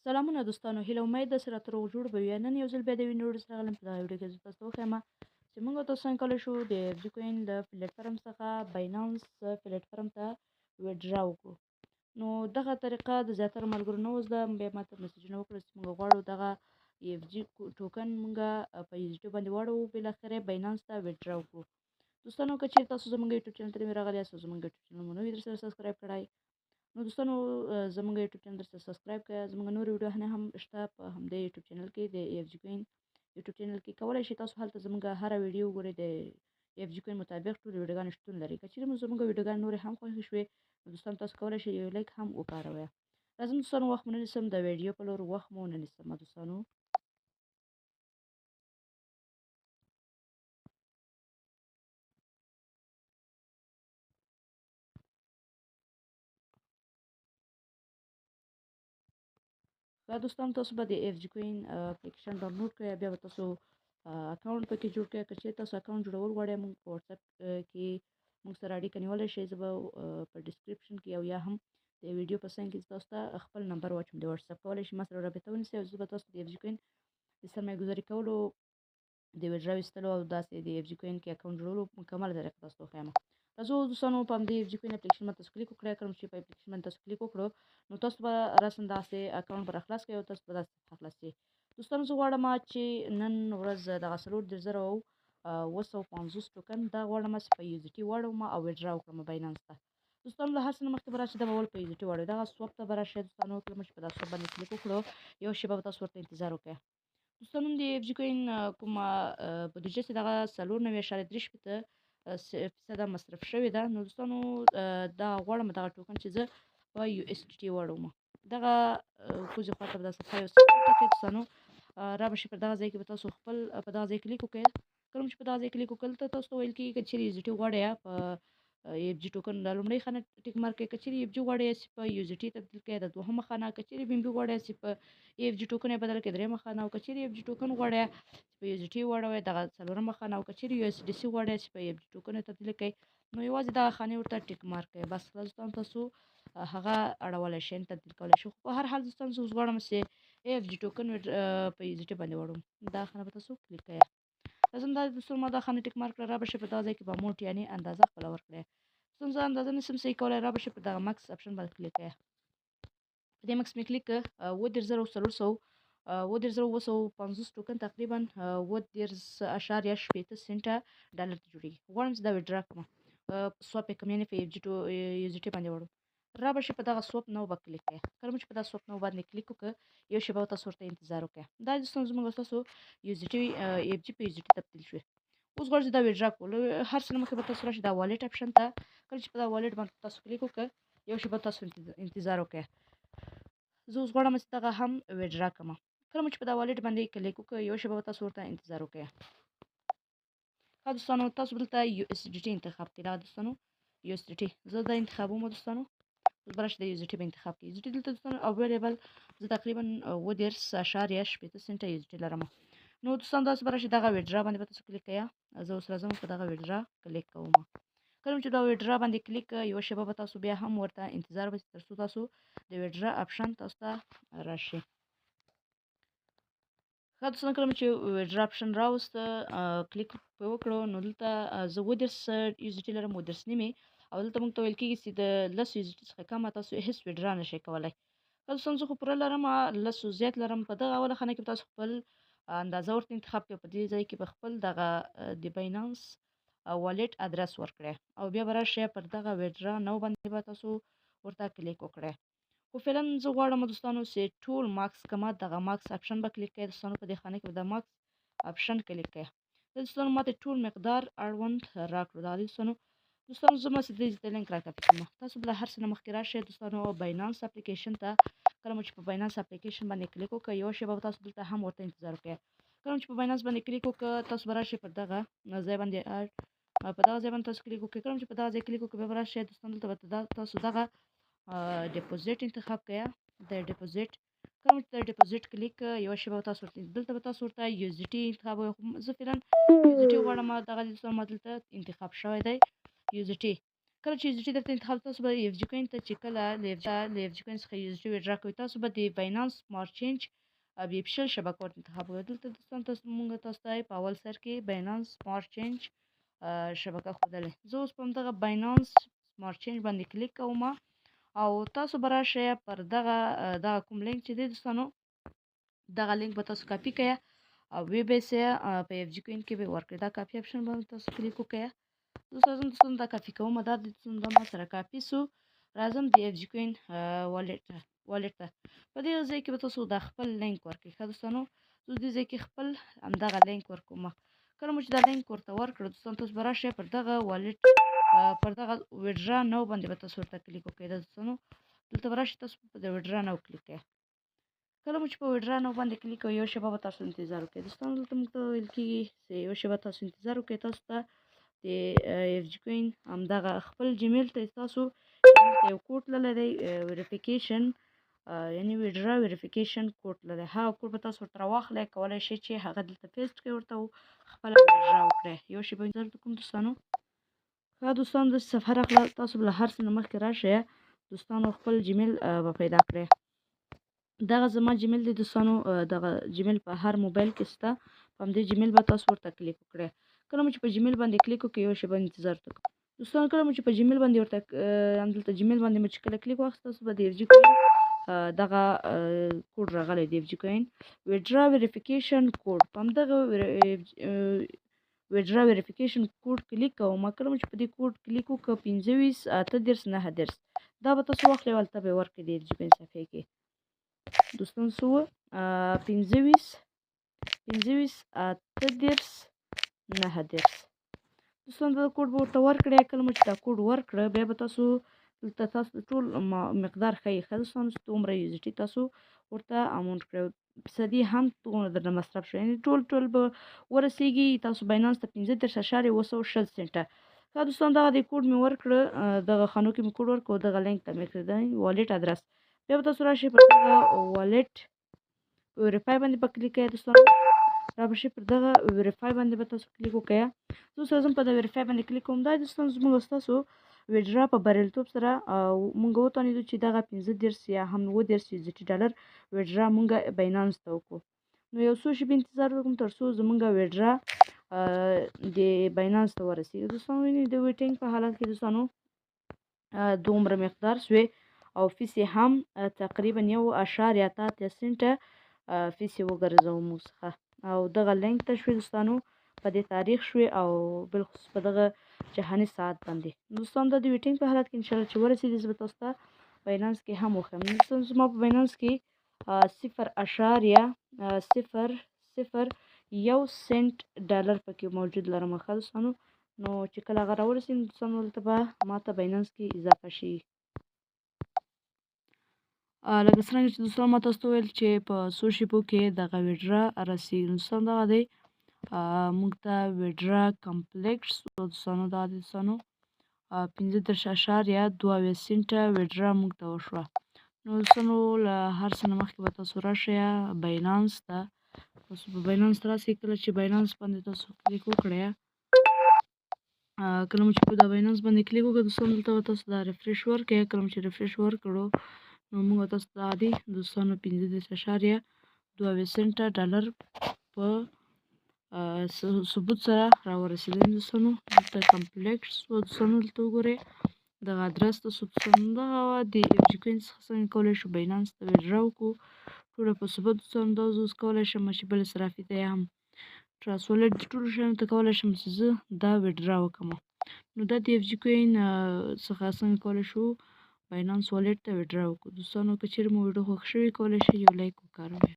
سلامونه دوستانو، هیله امید ده سره تر جوړ به وي. نن یو ځل بیا د یوې نوې سره غلم په دغه ویډیو کې زه تاسو ته وښیم چې موږ تاسو څنګه کولی شو د اف جي کوین له پلیټفارم څخه باینانس پلیټفارم ته ویډرا وکړو. نو دغه طریقه د زیاتره ملګرو نه وه زده، بیا ماته میسجونه وکړل چې موږ غواړو دغه اف جي ټوکن موږ په یوزیټي باندې واړوو، بالاخره باینانس ته ویډرا وکړو. دوستانو که چېرې تاسو زموږ یوټیوب چینل ته نوي راغلي یاست او زموږ یوټیوب چینل مو نه وي درسره سبسکرایب کړی، نو دوستانو زموږ یوټیوب چینل درته سبسکرایب کړئ. زموږ نور ویډیوګانې هم شته په همدې یوټیوب چینل کې، د اف جي کوین یوټیوب چینل کې کولی شئ تاسو هلته زموږ هره ویډیو وګورئ. د اف جي کوین مطابق ټولې ویډیوګانې شتون لري. که چېرې مو زموږ ویډیوګانې نورې هم خوښې شوې نو دوستانو تاسو کولی شئ یو لایک هم وکاروئ. راځم دوستانو وخت مو نه نیسم، د ویډیو په لور وخت مو نه نیسم دوستانو. دا دوستانو تاسو به د اف جي کوین اپلیکیشن ډاونلوډ کړئ، بیا به تاسو اکاونټ پکې جوړ کړئ. که چېرې تاسو اکاونټ جوړول غواړئ موږ په واتساپ کې موږ سره اړیکه نیولی شئ. زه به په ډسکرپشن کې او یا هم د ویډیو په څنګ کې تاسو ته خپل نمبر واچوم د واتساپ، کولی شئ ما سره رابطه ونیسئ او زه به تاسو د اف جي کوین د سرمایه ګذاري کولو، د ویډرا ویستلو او داسې د اف جي کوین کې اکاونټ جوړولو مکمله طریقه تاسو ته وښیم. راځو دوستانو په همدې اف جي کوین اپلیکیشن باندې تاسو کلیک وکړئ. کله چې په اپلیکیشن باندې تاسو کلیک وکړو نو تاسو به رسم داسې اکاونټ به راخلاص کړئ او تاسو به داسې خلاص شي. دوستانو زه غواړم چې نن ورځ دغه 4,950 ټوکن دا غواړم چې په USDT واړوم او ویډرا وکړم باینانس ته. دوستانو له هر څه نه مخکې به راشئ دا به ول په USDT واړوئ، دغه سوپ ته به راشئ. دوستانو کله چې په دغه سوپ باندې کلیک وکړو یو شېبه به تاسو ورته انتظار وکړئ. دوستانو د اف جي کوین کومه بودیجه چې دغه 4.3 فیصده مصرف شوې ده. نو دوستانو دا غواړم دغه ټوکن چې زه په USDT واړوم. دغه کوزې خواته به دا صفحه یو څه وټاکئ. دوستانو را به شي پر دغه ځای کې به تاسو خپل په دغه ځای کلیک وکړئ. کله چې په دغه ځای کلیک وکړل ته تاسو ته ویل کېږي که چېرې USDT غواړئ په اف جي ټوکن د لومړۍ خانه ټیک مارک کړئ. که چېرې اف جي غواړئ چې په USDT تبدیل کړئ د دوهمه خانه، که چېرې BNB غواړئ چې په اف جي ټوکن یې بدل کړئ درېیمه خانه، او که چېرې اف جي ټوکن غواړئ چې په USDT واړوئ دغه څلورمه خانه، او که چېرې USDC غواړئ چې په اف جي ټوکن یې تبدیل کړئ نو یوازې دغه خانې ورته ټیک مارک کړئ. بس دوستانو تاسو هغه اړولی شئ، تبدیل کولی شئ. خو په هر حال دوستانو زه اوس غواړم چې اف جي ټوکن په USDT باندې واړوم. دا خانه به تاسو کلیک کړئ. لازم دا دوستانو ما دا خانه ټیک مارک کړه. را به شئ په دغه ځای کې به اماونټ یعنې اندازه خپله ورکړئ. دوستانو زه اندازه نشم صحیح کولی، را به شئ په دغه مکس اپشن باندې کلیک کړئ. په دې مکس مې کلیک کړ اووه دېرش زره 450 ټوکن تقریبا اووه دېرش.8 سنټه ډالر ته جوړېږي. غواړم چې دا ویډرا کړم، سوپ یې کړم یعنې په USDT باندې واړوم. را به شئ په دغه سوپ نو به کلیک کړئ. کله چې په دغه سوپ نو باندې کلیک وکړ یو شېبه به تاسو ورته انتظار وکړئ. دا دوستانو زموږ ستاسو USDT اف جي په USDT تبدیل شوې. اوس غواړم چې دا ویډرا کړو. هر څه نه مخکې به تاسو راشئ دا والېټ اپشن ته. کله چې په دا والېټ باندې تاسو کلیک وکړ یو شېبه تاسو انتظار وکړئ. زه اوس غواړم چې دغه هم ویډرا کړم. کله چې په دا والېټ باندې کلیک وکړ یو شېبه به تاسو ورته انتظار وکړئ. ښه دوستانو تاسو دلته USDT انتخاب کړئ. دا دوستانو USDT زه دا انتخابوم. دوستانو اوس به راشئ د USDT به انتخاب کړئ. USDT دلته دوستانو اویلیبل زه تقریبا اووه دېرش.8 سنټه USDT لرم. نو دوستانو تاسو به راشئ دغه ویډرا باندې به تاسو کلیک کړئ. زه اوس راځم په دغه ویډرا کلیک کوم. کله چې دا ویډرا باندې کلیک یو شېبه به تاسو بیا هم ورته انتظار وکړئ تر څو تاسو د ویډرا اپشن تاسو ته راشي. ښه دوستانو کله چې ویډرا اپشن راوسته کلیک پرې وکړو نو دلته زه اووه دېرش USDT لرم، اووه دېرش نیمې، او دلته موږ ته ویل کېږي چې د 10 USDT څخه کمه تاسو هېڅ ویډرا نشئ کولی. ښه دوستانو زه خو پوره لرم 10 زیات لرم. په دغه اوله خانه کې تاسو خپل اندازه ورته انتخاب کړئ. په دې ځای کې به خپل دغه د باینانس والېټ ادرس ورکړئ او بیا به راشئ پر دغه ویډرا نو باندې به تاسو ورته کلیک وکړئ. خو فعلا زه غواړم دوستانو چې ټول ماکس کما دغه ماکس اپشن به کلیک کړئ. دوستانو په دې خانه کې به د ماکس اپشن کلیک کړئ. دوستانو ماته ټول مقدار اړوند راکړو. دا دوستانو زه ماسې دې لینک راکاپي کوم. تاسو به له هر څه نه مخکې راشئ دوستانو باینانس اپلیکیشن ته. کله مو چې په باینانس اپلیکیشن باندې کلیک وکړئ یو شېبه به تاسو دلته هم ورته انتظار وکړئ. کله چې په باینانس باندې کلیک وکړئ تاسو به راشئ پر دغه ځای باندې په دغه ځای باندې تاسو کلیک وکړئ. کله چې په دغه ځای کلیک وکړئ بیا به راشئ دوستانو دلته به تاسو دغه ډیپوزیټ انتخاب کړئ. د ډیپوزیټ کله چې د ډیپوزیټ کلیک یو شېبه به تاسو ورته دلته به تاسو ورته USDT انتخاب زه فعلا USDT غواړم. دغه دوستانو ما دلته انتخاب شوی دی USDT. کله چې USDT درته انتخاب تاسو به FG کوین ته چې کله له FG کوین څخه USDT ویډرا کوئ تاسو به د باینانس سمارټ چینج BFSL شبکه ورته انتخاب کړئ. دلته دوستان مونږ تاسو ته په اول سر کې باینانس سمارټ چینج شبکه ښودلې. زه اوس په همدغه باینانس سمارټ چینج باندې کلیک کوم او تاسو به راشئ پر دغه کوم لینک چې دی دوستانو دغه لینک به تاسو کاپي کړئ او وی به یې په FG کوین کې به ورکړئ. دا کاپي اپشن باندې تاسو کلیک وکړئ. دوستان دا کاپي کوم دا د ما سره کاپي سو. راځم د FG کوین والټ ته. په دې ځای کې به تاسو د خپل لینک ورکړئ. ښه دوستانو زه دې ځای کې خپل همدغه لینک ورکوم. کله مو چې دا لینک ورته ورکړه دوستان تاسو به راشئ پر دغه والټ پر دغه ویډرا نو باندې به تاسو ورته کلیک وکړئ. دوستانو دلته به راشئ تاسو په ویډرا نو کلیک کړئ. کله مو چې په ویډرا نو باندې کلیک کوئ یو شیبه به تاسو انتظار وکړئ. دوستانو دلته موږ ته ویل کېږي چې یو شیبه تاسو انتظار وکړئ. تاسو ته د FG کوین همدغه خپل جیمیل ته تاسو یو کوډ تللی دی ویریفیکیشن یعنی ویډرا ویریفیکیشن کوډ تللی. هغه کوډ به تاسو ورته راواخلئ. کولی شئ چې هغه دلته پیسټ کړئ ورته خپله ویډرا وکړئ. یو شیبه انتظار کوم دوستانو. ښه دوستانو داسې صفحه راغله. تاسو به له هر څه نه مخکې راشئ دوستانو خپل جیمیل به پیدا کړئ. دغه زما جیمیل دی دوستانو. دغه جیمیل په هر موبایل کې شته. په همدې جیمیل به تاسو ورته کلیک وکړئ. کله مو چې په جیمیل باندې کلیک وکړئ یو شیبه انتظار وکړئ. دوستانو کله مو چې په جیمیل باندې ورته همدلته جیمیل باندې مو چې کله کلیک واخیست تاسو به د FG کوین دغه کوډ راغلی د FG کوین ویډرا ویریفیکیشن کوډ په همدغه ویډرا ویریفیکیشن کوډ کلیک کوم. کله مو چې په دې کوډ کلیک وکړه 25 38 دا به تاسو واخلئ هلته به یې ورکړئ د FG کوین صفحې کې. دوستان څو 25 38 دوستان دا کوډ به ورته ورکړئ. کله مو چې دا کوډ ورکړه بیا به تاسو دلته تاسو ټول مقدار ښیي. ښه دوستانو چې دومره USDT تاسو ورته اماونټ کړئ. فیصدي هم دومره درنه مصرف شوی یعنې ټول به ورسیږي تاسو باینانس ته 35.220 سنټه. ښه دوستان دغه د کوډ مې ورکړه دغه خانو کې مې کوډ ورکړ دغه لینک ته مې کړی دی والټ ادرس. بیا به تاسو راشئ پر دغه والټ ویریفای باندې به کلیک کوئ. دوستانو را به شئ پر دغه ویریفای باندې به تاسو کلیک وکړئ. زه اوس راځم په د ویریفای باندې کلیک کوم. دا دوستانو زموږ ستاسو ویډرا په بریالیتوب سره موږ وتوانېدو چې دغه 15 یا هم 19 USDT ډالر ویډرا موږ باینانس ته وکړو. نو یو څو شېبې انتظار وکړم تر څو زموږ ویډرا د باینانس ته ورسېږي. دوستانو وینئ د ویټینګ په حالت کې دوستانو دومره مقدار سوی او فیس یې هم تقریبا 1.83 سنټه فیس یې وګرځوو موږ څخه او دغه لینک ته شوې دوستانو په دې تاریخ شوې او بالخصوص په دغه جهاني ساعت باندې. دوستانو دا د ویټینګ په حالت کې انشاءالله چې ورسېږي زه به تاسو ته باینانس کې هم وښیم. دوستانو زما په باینانس کې 0.001 سنټ ډالر پکې موجود لرم. ښه دوستانو نو چې کله هغه راورسېږي دوستانو دلته به ماته باینانس کې اضافه شي. لکه څرنګه چې دوستانو ما تاسو ته وویل چې په څو شېبو کې دغه ویډرا رسېږي. دوستانو دغه دی موږ ته ویډرا کمپلیکس دوستانو دا دی دوستانو 15.2 سنټه ویډرا موږ ته وشوه. نو دوستانو له هر څه نه مخکې به تاسو راشئ باینانس ته. تاسو په باینانس ته راسئ. کله چې باینانس باندې تاسو کلیک وکړئ کله مو چې په دا باینانس باندې کلیک وکړئ دوستانو دلته به تاسو دا ریفریش ورکړئ. کله مو چې ریفریش ورکړو نو موږ تاسو ته عادي دوستانو 15.2 سنټه ډالر په ثبوت سره راورسېدل. دوستانو دلته کمپلیکس دوستانو دلته وګورئ دغه ادرس تاسو دوستانو دغه د FG کوین څخه څنګه کولی شو باینانس ته ویډرا وکړو ټوله په ثبوت. دوستانو دا زه اوس کولی شم چې بلې صرافي ته هم ټرانس والټ د ټولو شیانو ته کولی شم چې زه دا ویډرا وکړم. نو دا د FG کوین څخه څنګه کولی شو باینانس والټ ته ویډرا وکړو. دوستانو که چیرې مو ویډیو خوښ شوی کولی شئ یو لایک وکاروئ.